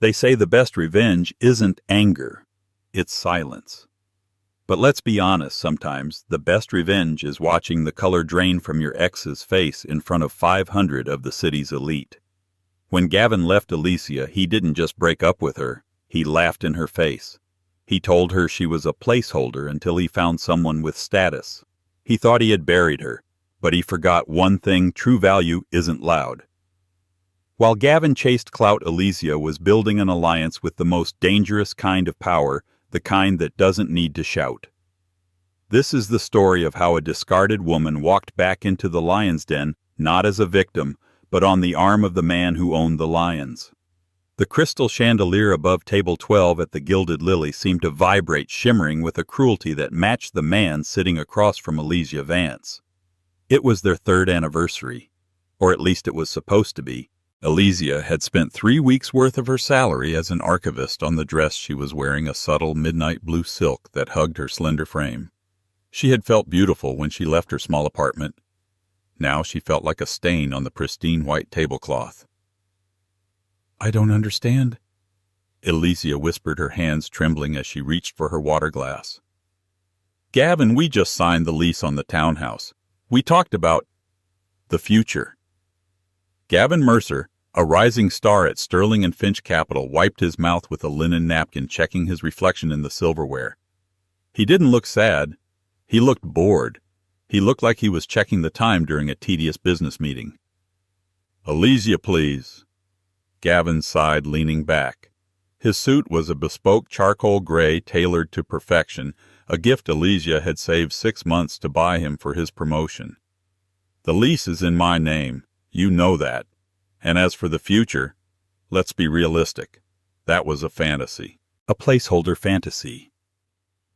They say the best revenge isn't anger, it's silence. But let's be honest, sometimes the best revenge is watching the color drain from your ex's face in front of 500 of the city's elite. When Gavin left Alicia, he didn't just break up with her, he laughed in her face. He told her she was a placeholder until he found someone with status. He thought he had buried her, but he forgot one thing: true value isn't loud. While Gavin chased clout, Alicia was building an alliance with the most dangerous kind of power, the kind that doesn't need to shout. This is the story of how a discarded woman walked back into the lion's den, not as a victim, but on the arm of the man who owned the lions. The crystal chandelier above table 12 at the Gilded Lily seemed to vibrate, shimmering with a cruelty that matched the man sitting across from Alicia Vance. It was their 3rd anniversary, or at least it was supposed to be. Alicia had spent 3 weeks' worth of her salary as an archivist on the dress she was wearing, a subtle midnight blue silk that hugged her slender frame. She had felt beautiful when she left her small apartment. Now she felt like a stain on the pristine white tablecloth. "I don't understand," Alicia whispered, her hands trembling as she reached for her water glass. "Gavin, we just signed the lease on the townhouse. We talked about the future." Gavin Mercer, a rising star at Sterling and Finch Capital, wiped his mouth with a linen napkin, checking his reflection in the silverware. He didn't look sad. He looked bored. He looked like he was checking the time during a tedious business meeting. "Alicia, please." Gavin sighed, leaning back. His suit was a bespoke charcoal gray tailored to perfection, a gift Alicia had saved 6 months to buy him for his promotion. "The lease is in my name. You know that. And as for the future, let's be realistic. That was a fantasy. A placeholder fantasy."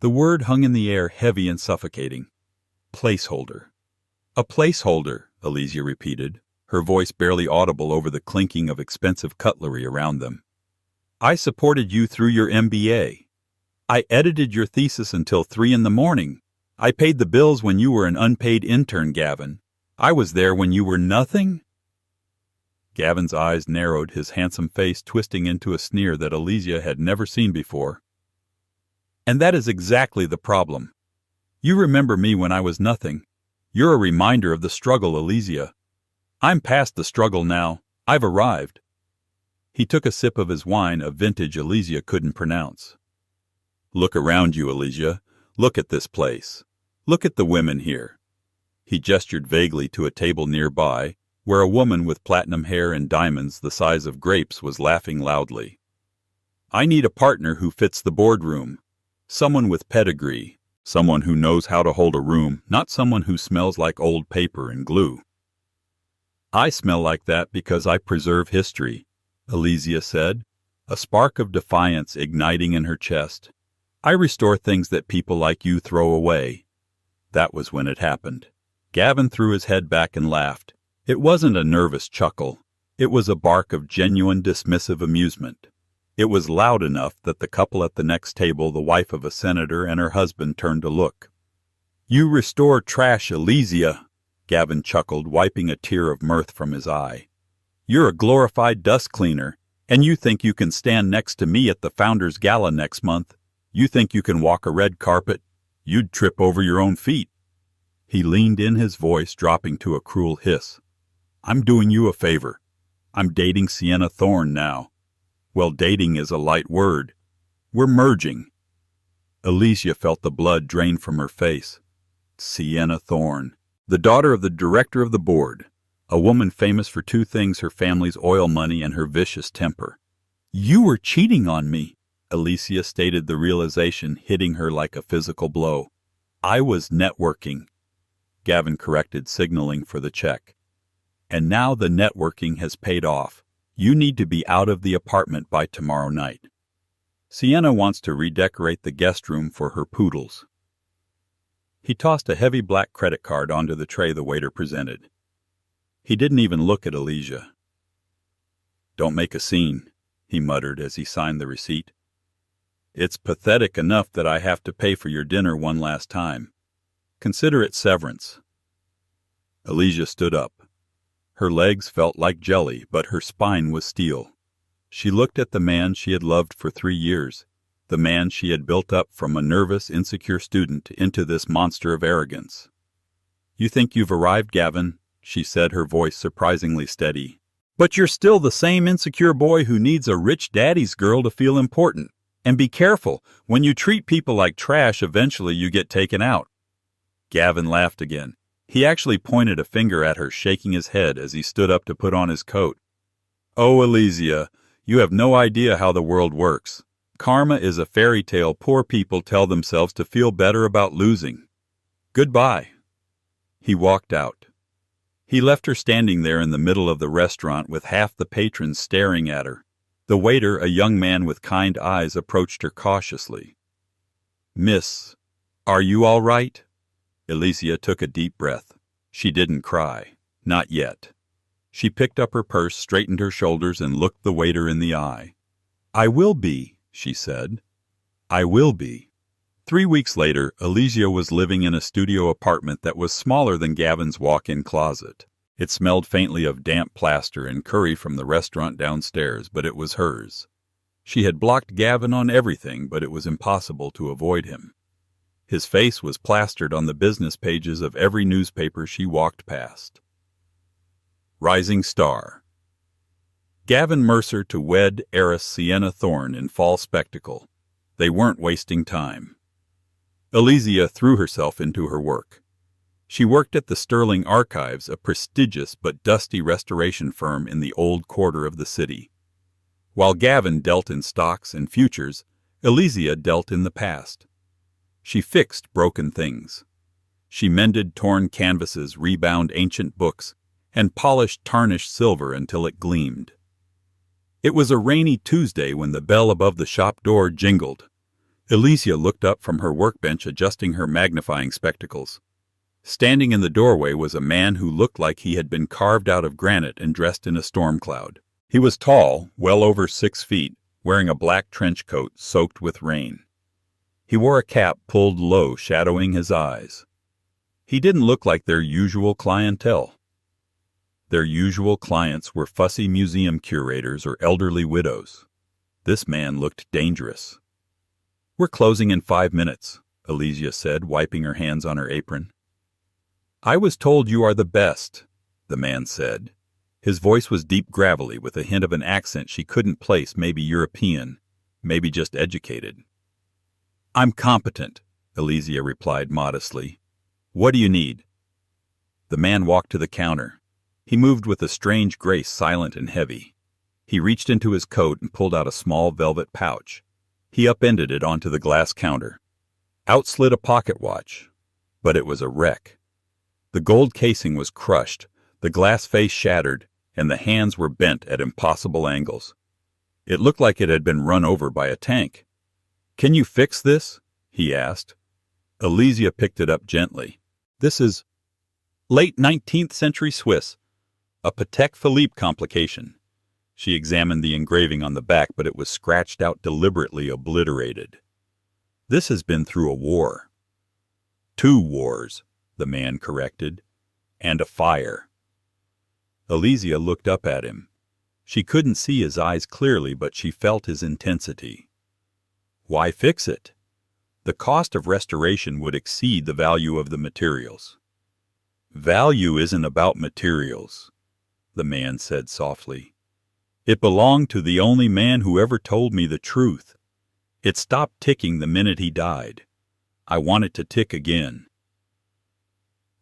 The word hung in the air, heavy and suffocating. Placeholder. "A placeholder," Alicia repeated, her voice barely audible over the clinking of expensive cutlery around them. "I supported you through your MBA. I edited your thesis until 3 in the morning. I paid the bills when you were an unpaid intern, Gavin. I was there when you were nothing?" Gavin's eyes narrowed, his handsome face twisting into a sneer that Alicia had never seen before. "And that is exactly the problem. You remember me when I was nothing. You're a reminder of the struggle, Alicia. I'm past the struggle now. I've arrived." He took a sip of his wine, a vintage Alicia couldn't pronounce. "Look around you, Alicia. Look at this place. Look at the women here." He gestured vaguely to a table nearby, where a woman with platinum hair and diamonds the size of grapes was laughing loudly. "I need a partner who fits the boardroom. Someone with pedigree. Someone who knows how to hold a room, not someone who smells like old paper and glue." "I smell like that because I preserve history," Alicia said, a spark of defiance igniting in her chest. "I restore things that people like you throw away." That was when it happened. Gavin threw his head back and laughed. It wasn't a nervous chuckle. It was a bark of genuine dismissive amusement. It was loud enough that the couple at the next table, the wife of a senator and her husband, turned to look. "You restore trash, Alicia," Gavin chuckled, wiping a tear of mirth from his eye. "You're a glorified dust cleaner, and you think you can stand next to me at the Founders Gala next month. You think you can walk a red carpet? You'd trip over your own feet." He leaned in, his voice dropping to a cruel hiss. "I'm doing you a favor. I'm dating Sienna Thorne now. Well, dating is a light word. We're merging." Alicia felt the blood drain from her face. Sienna Thorne, the daughter of the director of the board, a woman famous for 2 things: her family's oil money and her vicious temper. "You were cheating on me," Alicia stated, the realization hitting her like a physical blow. "I was networking," Gavin corrected, signaling for the check. "And now the networking has paid off. You need to be out of the apartment by tomorrow night. Sienna wants to redecorate the guest room for her poodles." He tossed a heavy black credit card onto the tray the waiter presented. He didn't even look at Alicia. "Don't make a scene," he muttered as he signed the receipt. "It's pathetic enough that I have to pay for your dinner one last time. Consider it severance." Alicia stood up. Her legs felt like jelly, but her spine was steel. She looked at the man she had loved for 3 years, the man she had built up from a nervous, insecure student into this monster of arrogance. "You think you've arrived, Gavin," she said, her voice surprisingly steady. "But you're still the same insecure boy who needs a rich daddy's girl to feel important. And be careful, when you treat people like trash, eventually you get taken out." Gavin laughed again. He actually pointed a finger at her, shaking his head as he stood up to put on his coat. "Oh, Elysia, you have no idea how the world works. Karma is a fairy tale poor people tell themselves to feel better about losing. Goodbye." He walked out. He left her standing there in the middle of the restaurant with half the patrons staring at her. The waiter, a young man with kind eyes, approached her cautiously. "Miss, are you all right?" Elysia took a deep breath. She didn't cry. Not yet. She picked up her purse, straightened her shoulders, and looked the waiter in the eye. "I will be," she said. "I will be." 3 weeks later, Elysia was living in a studio apartment that was smaller than Gavin's walk-in closet. It smelled faintly of damp plaster and curry from the restaurant downstairs, but it was hers. She had blocked Gavin on everything, but it was impossible to avoid him. His face was plastered on the business pages of every newspaper she walked past. Rising Star. Gavin Mercer to wed heiress Sienna Thorne in fall spectacle. They weren't wasting time. Elysia threw herself into her work. She worked at the Sterling Archives, a prestigious but dusty restoration firm in the old quarter of the city. While Gavin dealt in stocks and futures, Elysia dealt in the past. She fixed broken things. She mended torn canvases, rebound ancient books, and polished tarnished silver until it gleamed. It was a rainy Tuesday when the bell above the shop door jingled. Elysia looked up from her workbench, adjusting her magnifying spectacles. Standing in the doorway was a man who looked like he had been carved out of granite and dressed in a storm cloud. He was tall, well over 6 feet, wearing a black trench coat soaked with rain. He wore a cap pulled low, shadowing his eyes. He didn't look like their usual clientele. Their usual clients were fussy museum curators or elderly widows. This man looked dangerous. "We're closing in 5 minutes," Elysia said, wiping her hands on her apron. "I was told you are the best," the man said. His voice was deep gravelly, with a hint of an accent she couldn't place, maybe European, maybe just educated. "I'm competent," Elysia replied modestly. "What do you need?" The man walked to the counter. He moved with a strange grace, silent and heavy. He reached into his coat and pulled out a small velvet pouch. He upended it onto the glass counter. Out slid a pocket watch, but it was a wreck. The gold casing was crushed, the glass face shattered, and the hands were bent at impossible angles. It looked like it had been run over by a tank. "Can you fix this?" he asked. Elysia picked it up gently. "This is late 19th century Swiss, a Patek Philippe complication." She examined the engraving on the back, but it was scratched out, deliberately obliterated. "This has been through a war." "2 wars, the man corrected, "and a fire." Elysia looked up at him. She couldn't see his eyes clearly, but she felt his intensity. "Why fix it? The cost of restoration would exceed the value of the materials." "Value isn't about materials," the man said softly. "It belonged to the only man who ever told me the truth. It stopped ticking the minute he died. I want it to tick again."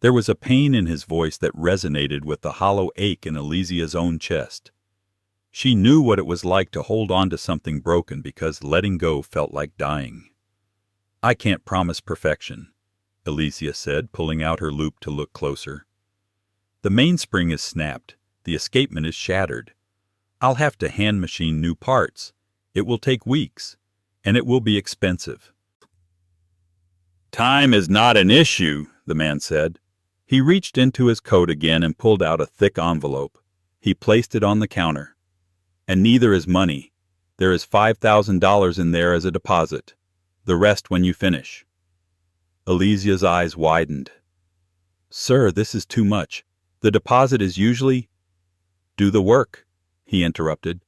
There was a pain in his voice that resonated with the hollow ache in Elysia's own chest. She knew what it was like to hold on to something broken, because letting go felt like dying. "I can't promise perfection," Elysia said, pulling out her loupe to look closer. "The mainspring is snapped. The escapement is shattered. I'll have to hand machine new parts. It will take weeks, and it will be expensive." "Time is not an issue," the man said. He reached into his coat again and pulled out a thick envelope. He placed it on the counter. "And neither is money. There is $5,000 in there as a deposit. The rest when you finish." Elysia's eyes widened. "Sir, this is too much. The deposit is usually—" "Do the work," he interrupted.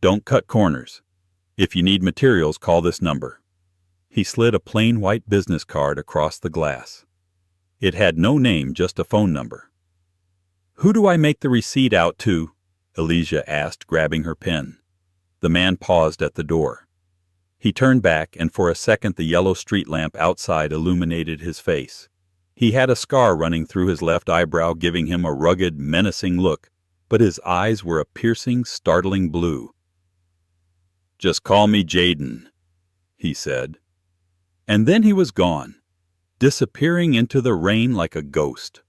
Don't cut corners. If you need materials, call this number. He slid a plain white business card across the glass. It had no name, just a phone number. Who do I make the receipt out to? Elysia asked, grabbing her pen. The man paused at the door. He turned back, and for a second the yellow street lamp outside illuminated his face. He had a scar running through his left eyebrow, giving him a rugged, menacing look, but his eyes were a piercing, startling blue. "Just call me Jaden," he said. And then he was gone, disappearing into the rain like a ghost.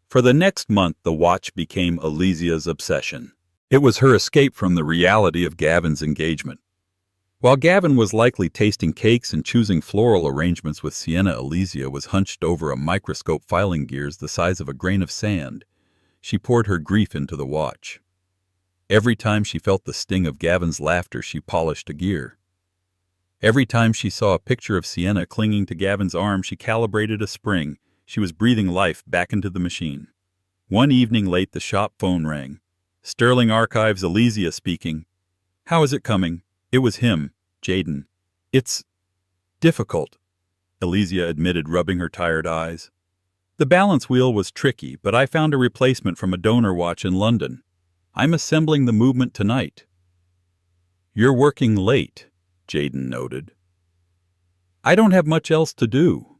For the next month, the watch became Elysia's obsession. It was her escape from the reality of Gavin's engagement. While Gavin was likely tasting cakes and choosing floral arrangements with Sienna, Elysia was hunched over a microscope filing gears the size of a grain of sand. She poured her grief into the watch. Every time she felt the sting of Gavin's laughter, she polished a gear. Every time she saw a picture of Sienna clinging to Gavin's arm, she calibrated a spring. She was breathing life back into the machine. One evening late, the shop phone rang. Sterling Archives, Elysia speaking. "How is it coming?" It was him, Jaden. "It's difficult," Elysia admitted, rubbing her tired eyes. "The balance wheel was tricky, but I found a replacement from a donor watch in London. I'm assembling the movement tonight." "You're working late," Jaden noted. "I don't have much else to do,"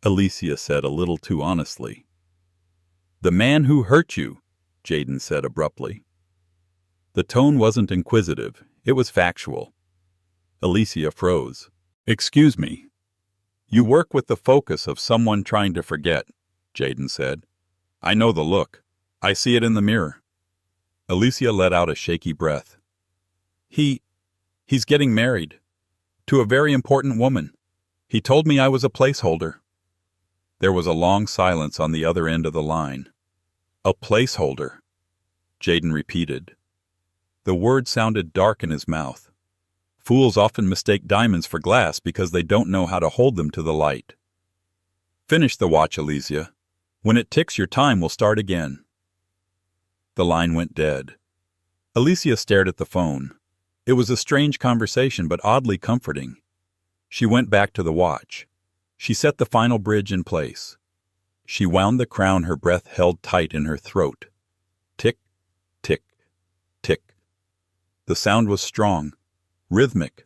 Elysia said a little too honestly. "The man who hurt you," Jaden said abruptly. The tone wasn't inquisitive, it was factual. Elysia froze. "Excuse me. You work with the focus of someone trying to forget," Jaden said. "I know the look. I see it in the mirror." Elysia let out a shaky breath. He's getting married. To a very important woman. He told me I was a placeholder." There was a long silence on the other end of the line. "A placeholder," Jaden repeated. The word sounded dark in his mouth. "Fools often mistake diamonds for glass because they don't know how to hold them to the light." "Finish the watch, Elysia. When it ticks, your time will start again." The line went dead. Elysia stared at the phone. It was a strange conversation, but oddly comforting. She went back to the watch. She set the final bridge in place. She wound the crown, her breath held tight in her throat. Tick, tick, tick. The sound was strong, rhythmic,